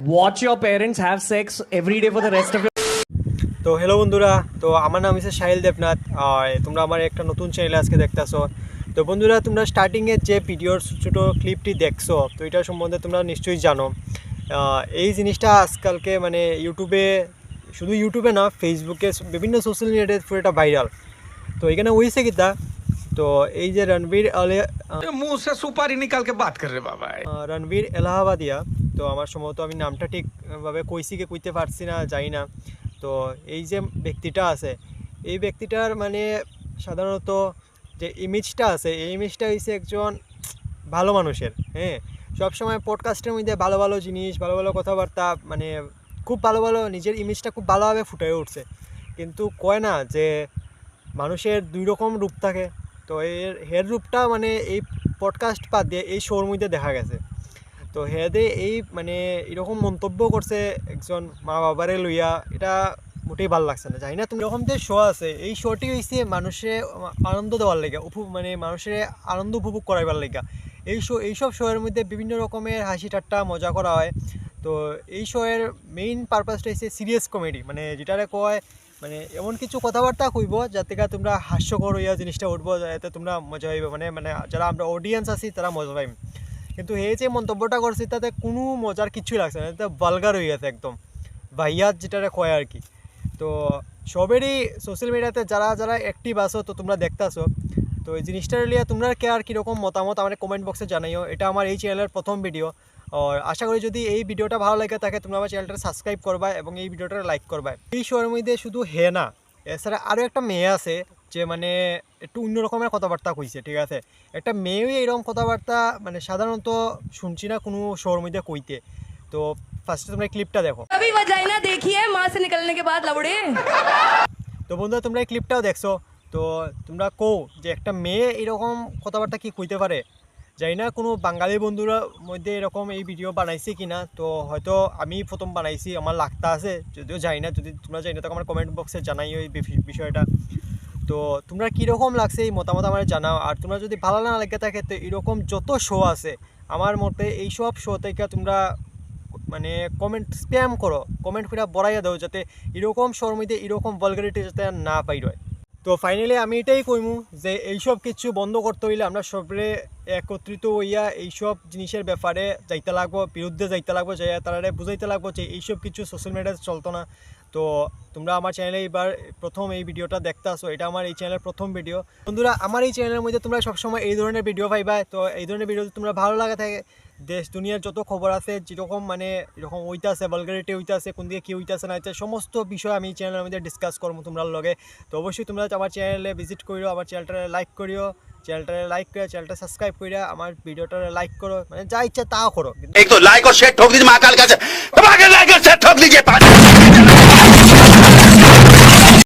Watch your parents have sex every day for the rest of your তো hello বন্ধুরা, তো আমার নাম হচ্ছে সাহিল দেবনাথ আর তোমরা আমার একটা নতুন চ্যানেল আজকে দেখতেছো। তো বন্ধুরা, তোমরা স্টার্টিংয়ে যে ভিডিওর ছোটো ক্লিপটি দেখছো, তো এটা সম্বন্ধে তোমরা নিশ্চয়ই জানো। এই জিনিসটা আজকালকে মানে ইউটিউবে, শুধু ইউটিউবে না, ফেসবুকে, বিভিন্ন সোশ্যাল মিডিয়াতে পুরো এটা ভাইরাল। তো এখানে হয়েছে কিতা, তো এই যে রণবীর मुंह से सुपारी निकाल के बात कर रहे बाबा। রণবীর এলাহাবাদিয়া, তো আমার সম্ভবত আমি নামটা ঠিকভাবে কইতে পারছি না, জানি না। তো এই যে ব্যক্তিটা আছে, এই ব্যক্তিটার মানে সাধারণত যে ইমেজটা আছে, এই ইমেজটা হচ্ছে একজন ভালো মানুষের। হ্যাঁ, সবসময় পডকাস্টের মধ্যে ভালো ভালো জিনিস, ভালো ভালো কথাবার্তা, মানে খুব ভালো ভালো নিজের ইমেজটা খুব ভালোভাবে ফুটে উঠছে। কিন্তু কয় না যে মানুষের দুই রকম রূপ থাকে, তো হের রূপটা মানে এই পডকাস্ট বাদ দিয়ে এই শোর মধ্যে দেখা গেছে। তো হেদে এই মানে এরকম মন্তব্য করছে একজন মা বাবারে লইয়া, এটা মোটেই ভালো লাগছে না। জানি না তুমি এরকম যে শো আছে, এই শোটি হয়েছে মানুষে আনন্দ দেওয়ার লেগে, মানে মানুষের আনন্দ উপভোগ করাইবার লেগে। এইসব শোয়ের মধ্যে বিভিন্ন রকমের হাসি ঠাট্টা মজা করা হয়। তো এই শোয়ের মেইন পারপাসটা হচ্ছে সিরিয়াস কমেডি, মানে যেটারে কয় মানে এমন কিছু কথাবার্তা কইব যাতে তোমরা হাস্যকর হইয়া জিনিসটা উঠবো, যাতে তোমরা মজা হইবে, মানে যারা আমরা অডিয়েন্স আছি তারা মজা পাইব। কিন্তু এই যে মন্তব্যটা করছি তাতে কোনো মজার কিছুই লাগছে না, এটা ভালগার হয়ে গেছে একদম, ভাইয়াত যেটারে কয় আর কি। তো সবেরই সোশ্যাল মিডিয়াতে যারা যারা অ্যাক্টিভ আছো, তো তোমরা দেখতেছো, তো এই জিনিসটার লিয়ে তোমরা কে আর কীরকম মতামত আমার কমেন্ট বক্সে জানাইও। এটা আমার এই চ্যানেলের প্রথম ভিডিও, আর আশা করি যদি এই ভিডিওটা ভালো লাগে থাকে তোমরা আমার চ্যানেলটা সাবস্ক্রাইব করবা এবং এই ভিডিওটা লাইক করবা। এই শোয়ের মধ্যে শুধু হে না, এছাড়া আরও একটা মেয়ে আছে যে মানে একটু অন্য রকমের কথাবার্তা কইছে, ঠিক আছে। একটা মেয়েও এইরকম কথাবার্তা মানে সাধারণত শুনছি না কোনো শোর মধ্যে কইতে। তো ফার্স্টে তোমরা ক্লিপটা দেখো। अभी वजाइना देखी है माँ से निकलने के बाद लवड़े। তো বন্ধুরা, তোমরা এই ক্লিপটাও দেখছো, তো তোমরা কও যে একটা মেয়ে এরকম কথাবার্তা কি কইতে পারে। জানি না কোনো বাঙালি বন্ধুরা মধ্যে এরকম এই ভিডিও বানাইছে কি না, তো হয়তো আমি প্রথম বানাইছি, আমার লাগতা আছে, যদিও জানি না। যদি তোমরা জানি না তো আমার কমেন্ট বক্সে জানাই ওই বিষয়টা। তো তোমরা কীরকম লাগছে এই মতামত আমার জানাও। আর তোমরা যদি ভালো না লাগে থাকে, তো এরকম যত শো আছে আমার মতে, এইসব শো থেকে তোমরা মানে কমেন্ট স্প্যাম করো, কমেন্ট করে বড়াইয়া দাও, যাতে এরকম শোর মধ্যে এরকম ভলগারিটি যাতে না পাই রয়। তো ফাইনালি আমি এটাই কইমু যে এইসব কিছু বন্ধ করতে হইলে আমরা সবরে একত্রিত হইয়া এইসব জিনিসের ব্যাপারে যাইতে লাগবো, বিরুদ্ধে যাইতে লাগবো, যাই তারা বুঝাইতে লাগবো যে এইসব কিছু সোশ্যাল মিডিয়াতে চলতো না। তো তোমরা আমার চ্যানেলে এবার প্রথম এই ভিডিওটা দেখতে আসো, এটা আমার এই চ্যানেলের প্রথম ভিডিও। বন্ধুরা, আমার এই চ্যানেলের মধ্যে তোমরা সবসময় এই ধরনের ভিডিও পাইবা। তো এই ধরনের ভিডিও তোমরা ভালো লাগে থাকে, দেশ দুনিয়ার যত খবর আছে, যেরকম মানে এরকম হইতাছে, ভালগারিটি হইতাছে, কোন দিকে কী হইতাছে না হইতাছে, সমস্ত বিষয় আমি এই চ্যানেলের মধ্যে ডিসকাস করবো তোমরা লগে। তো অবশ্যই তোমরা আমার চ্যানেলে ভিজিট করিও, আমার চ্যানেলটা লাইক করিও, চ্যানেলটা সাবস্ক্রাইব করিয়া আমার ভিডিওটা লাইক করো, মানে যা ইচ্ছা তা করো। एक तो लाइक और शेयर ठोक दीजिए महाकाल का से लाइक और शेयर ठोक दीजिए।